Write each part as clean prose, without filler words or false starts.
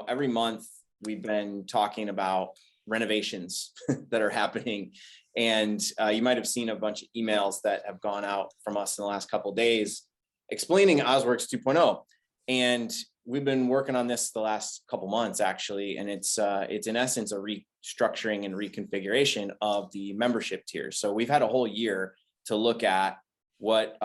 every month we've been talking about renovations that are happening. And you might have seen a bunch of emails that have gone out from us in the last couple of days explaining OZworks 2.0. And we've been working on this the last couple months, actually. And it's in essence a restructuring and reconfiguration of the membership tiers. So we've had a whole year to look at what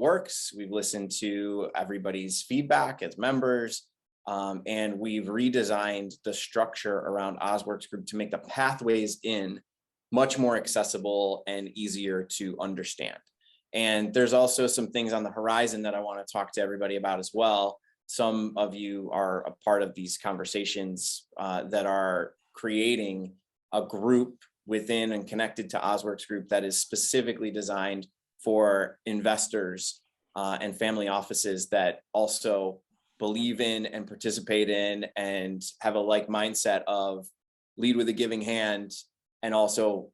works. We've listened to everybody's feedback as members. And we've redesigned the structure around OZworks Group to make the pathways in much more accessible and easier to understand. And there's also some things on the horizon that I want to talk to everybody about as well. Some of you are a part of these conversations that are creating a group within and connected to OZworks Group that is specifically designed for investors and family offices that also believe in and participate in and have a like mindset of lead with a giving hand, and also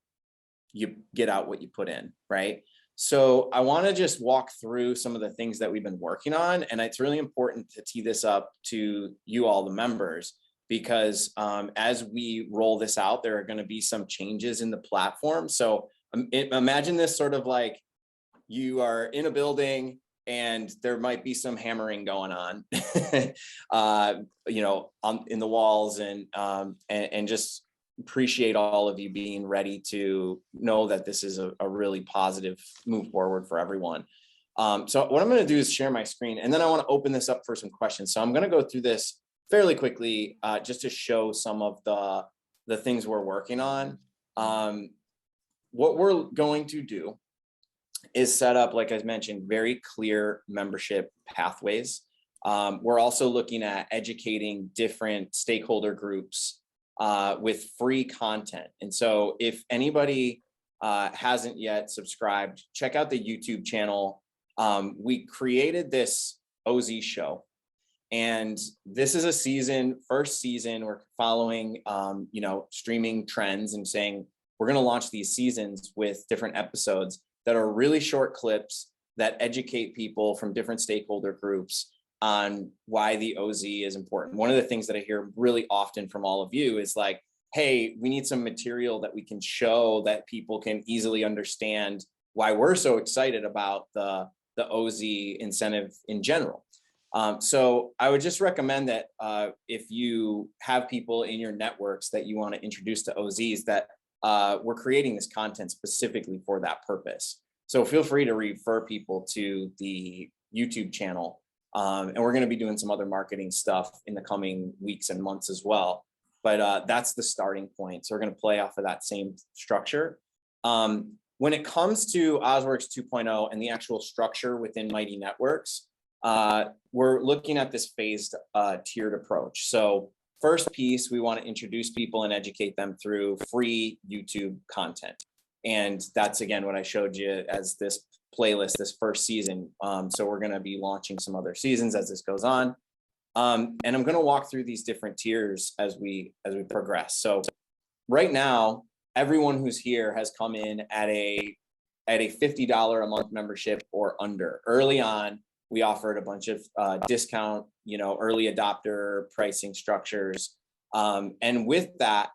you get out what you put in, right? So I want to just walk through some of the things that we've been working on, and it's really important to tee this up to you all, the members, because as we roll this out, there are going to be some changes in the platform. So imagine this sort of like you are in a building and there might be some hammering going on, in the walls, and just appreciate all of you being ready to know that this is a really positive move forward for everyone. So what I'm going to do is share my screen, and then I want to open this up for some questions. So I'm going to go through this fairly quickly, just to show some of the things we're working on. What we're going to do is set up, like I mentioned, very clear membership pathways. We're also looking at educating different stakeholder groups with free content. And so if anybody hasn't yet subscribed, check out the YouTube channel. We created this OZ show, and this is a first season. We're following, streaming trends and saying, we're going to launch these seasons with different episodes that are really short clips that educate people from different stakeholder groups on why the OZ is important. One of the things that I hear really often from all of you is like, hey, we need some material that we can show that people can easily understand why we're so excited about the OZ incentive in general. So I would just recommend that if you have people in your networks that you want to introduce to OZs, that we're creating this content specifically for that purpose. So feel free to refer people to the YouTube channel. And we're going to be doing some other marketing stuff in the coming weeks and months as well. But that's the starting point. So we're going to play off of that same structure. When it comes to OZworks 2.0 and the actual structure within Mighty Networks, we're looking at this phased tiered approach. So first piece, we want to introduce people and educate them through free YouTube content. And that's, again, what I showed you as this playlist, this first season. So we're going to be launching some other seasons as this goes on. And I'm going to walk through these different tiers as we progress. So right now, everyone who's here has come in at a $50 a month membership or under. Early on, we offered a bunch of discount, early adopter pricing structures. And with that,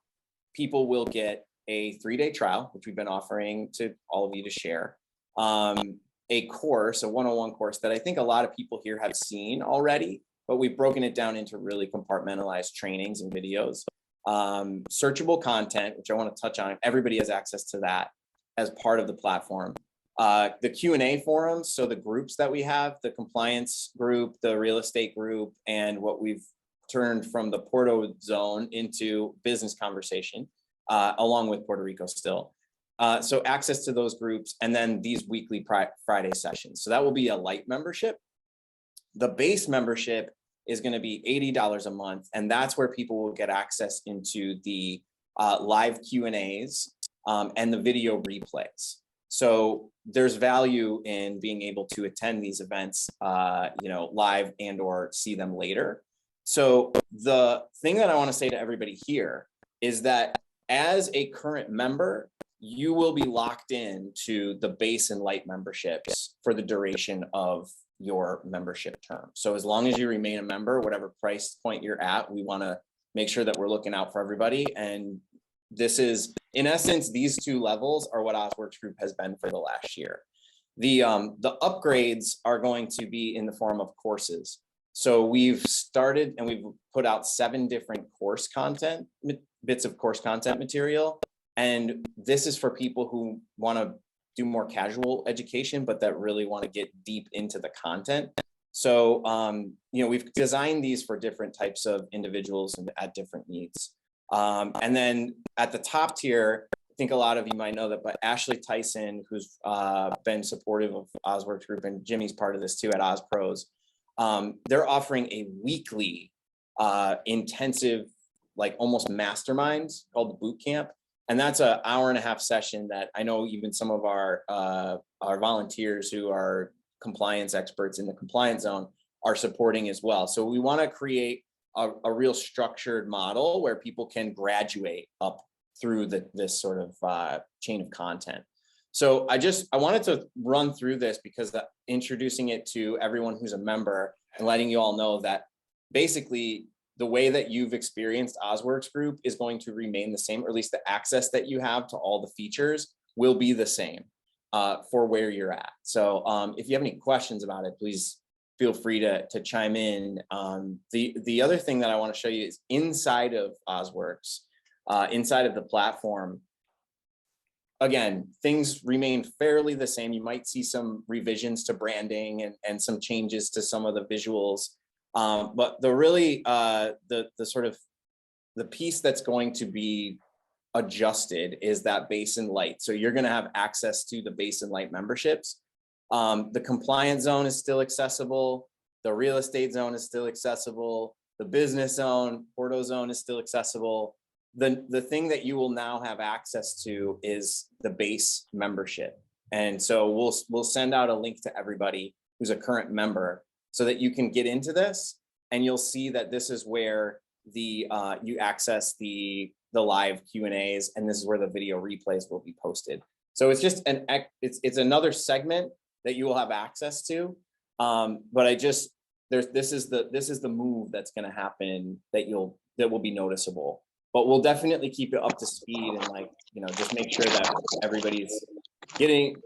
people will get a 3-day trial, which we've been offering to all of you to share. A course, a 101 course that I think a lot of people here have seen already, but we've broken it down into really compartmentalized trainings and videos. Searchable content, which I want to touch on. Everybody has access to that as part of the platform. The Q&A forums, so the groups that we have, the compliance group, the real estate group, and what we've turned from the Porto zone into business conversation, along with Puerto Rico still. So access to those groups, and then these weekly Friday sessions. So that will be a light membership. The base membership is going to be $80 a month, and that's where people will get access into the live Q&As and the video replays. So there's value in being able to attend these events, live and or see them later. So the thing that I want to say to everybody here is that as a current member, you will be locked in to the base and light memberships for the duration of your membership term. So as long as you remain a member, whatever price point you're at, we want to make sure that we're looking out for everybody. And this is, in essence, these two levels are what OZworks Group has been for the last year. The upgrades are going to be in the form of courses. So we've started and we've put out 7 different course content, bits of course content material. And this is for people who want to do more casual education, but that really want to get deep into the content. So, you know, we've designed these for different types of individuals and at different needs. And then at the top tier, I think a lot of you might know that, but Ashley Tyson, who's been supportive of OZworks Group, and Jimmy's part of this too at OzPros, they're offering a weekly intensive, like almost mastermind called the Boot Camp. And that's an hour-and-a-half session that I know even some of our volunteers who are compliance experts in the compliance zone are supporting as well. So we want to create a real structured model where people can graduate up through this sort of chain of content. So I wanted to run through this because introducing it to everyone who's a member and letting you all know that basically the way that you've experienced OZworks Group is going to remain the same, or at least the access that you have to all the features will be the same for where you're at. So if you have any questions about it, please feel free to chime in. The other thing that I want to show you is inside of OZworks, inside of the platform. Again, things remain fairly the same. You might see some revisions to branding and some changes to some of the visuals. But the sort of the piece that's going to be adjusted is that base and light. So you're going to have access to the base and light memberships. The compliance zone is still accessible. The real estate zone is still accessible. The business zone, Porto zone is still accessible. The thing that you will now have access to is the base membership. And so we'll send out a link to everybody who's a current member so that you can get into this, and you'll see that this is where you access the live Q&As, and this is where the video replays will be posted. So it's just it's another segment that you will have access to. But this is the move that's going to happen that will be noticeable. But we'll definitely keep it up to speed and, like, you know, just make sure that everybody's getting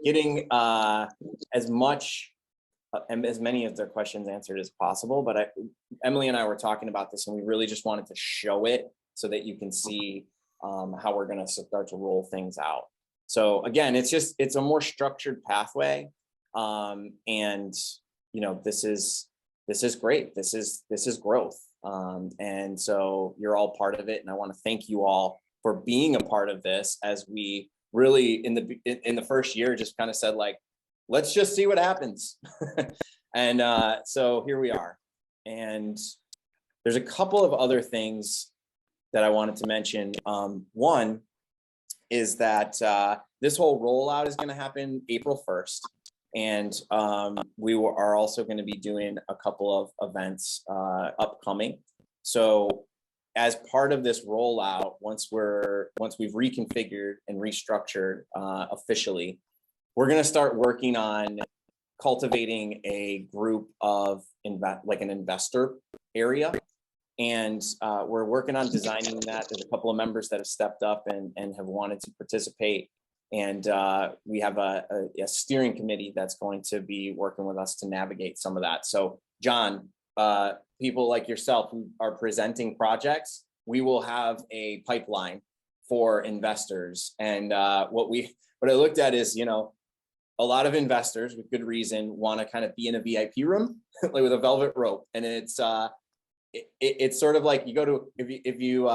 as much and as many of their questions answered as possible. But Emily and I were talking about this, and we really just wanted to show it so that you can see how we're going to start to roll things out. So again, it's a more structured pathway, and you know, this is great. This is growth, and so you're all part of it. And I want to thank you all for being a part of this, as we really in the first year just kind of said, like, let's just see what happens. And so here we are. And there's a couple of other things that I wanted to mention. One is that this whole rollout is going to happen April 1st. And we are also going to be doing a couple of events upcoming. So as part of this rollout, once we've reconfigured and restructured officially, we're going to start working on cultivating a group of like an investor area. And we're working on designing that. There's a couple of members that have stepped up and have wanted to participate. And we have a steering committee that's going to be working with us to navigate some of that. So John, people like yourself who are presenting projects, we will have a pipeline for investors. And what I looked at is, you know, a lot of investors with good reason want to kind of be in a VIP room like with a velvet rope. And it's sort of like you go to, if you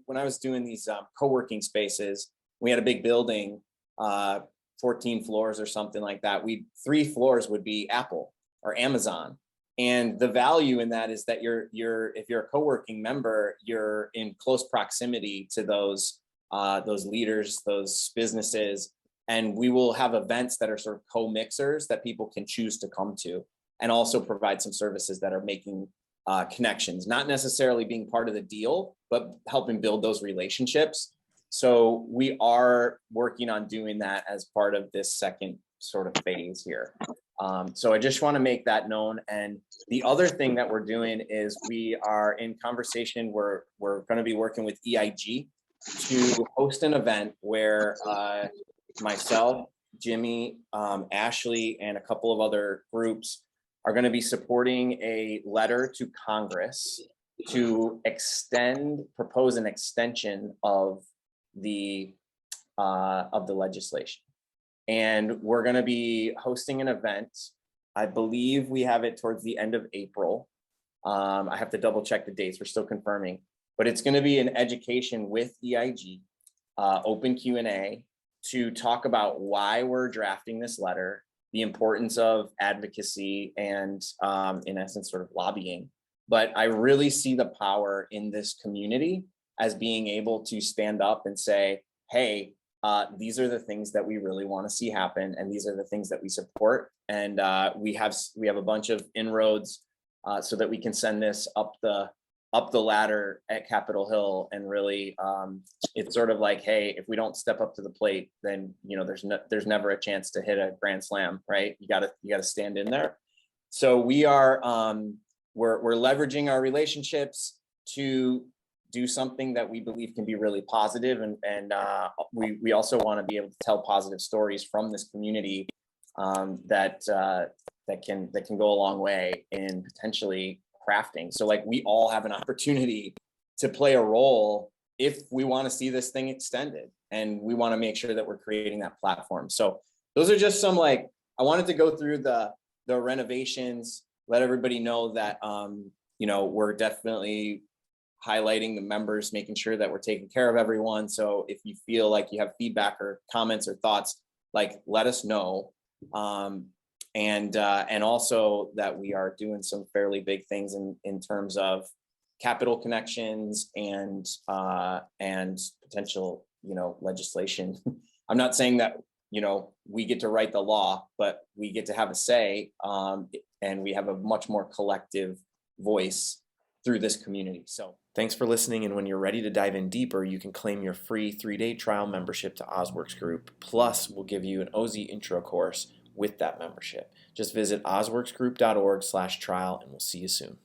when I was doing these co-working spaces, we had a big building, 14 floors or something like that. 3 floors would be Apple or Amazon. And the value in that is that if you're a co-working member, you're in close proximity to those leaders, those businesses. And we will have events that are sort of co-mixers that people can choose to come to, and also provide some services that are making connections, not necessarily being part of the deal, but helping build those relationships. So we are working on doing that as part of this second sort of phase here. So I just want to make that known. And the other thing that we're doing is we are in conversation. We're going to be working with EIG to host an event where myself, Jimmy, Ashley, and a couple of other groups are going to be supporting a letter to Congress to propose an extension of the legislation. And we're going to be hosting an event. I believe we have it towards the end of April. I have to double check the dates. We're still confirming, but it's going to be an education with EIG, open Q&A to talk about why we're drafting this letter, the importance of advocacy and in essence, sort of lobbying. But I really see the power in this community as being able to stand up and say, hey, these are the things that we really want to see happen, and these are the things that we support. And we have a bunch of inroads so that we can send this up the ladder at Capitol Hill. And really, it's sort of like, hey, if we don't step up to the plate, then there's never a chance to hit a grand slam, right? You gotta stand in there. So we are we're leveraging our relationships to do something that we believe can be really positive, and we also want to be able to tell positive stories from this community that can go a long way in potentially crafting. So like we all have an opportunity to play a role if we want to see this thing extended, and we want to make sure that we're creating that platform. So those are just some, like, I wanted to go through the renovations, let everybody know that we're definitely highlighting the members, making sure that we're taking care of everyone. So if you feel like you have feedback or comments or thoughts, like, let us know. And also that we are doing some fairly big things in terms of capital connections and potential, legislation. I'm not saying that, we get to write the law, but we get to have a say, and we have a much more collective voice through this community. So thanks for listening. And when you're ready to dive in deeper, you can claim your free 3-day trial membership to OZworks Group. Plus, we'll give you an OZ intro course with that membership. Just visit ozworksgroup.org/trial, and we'll see you soon.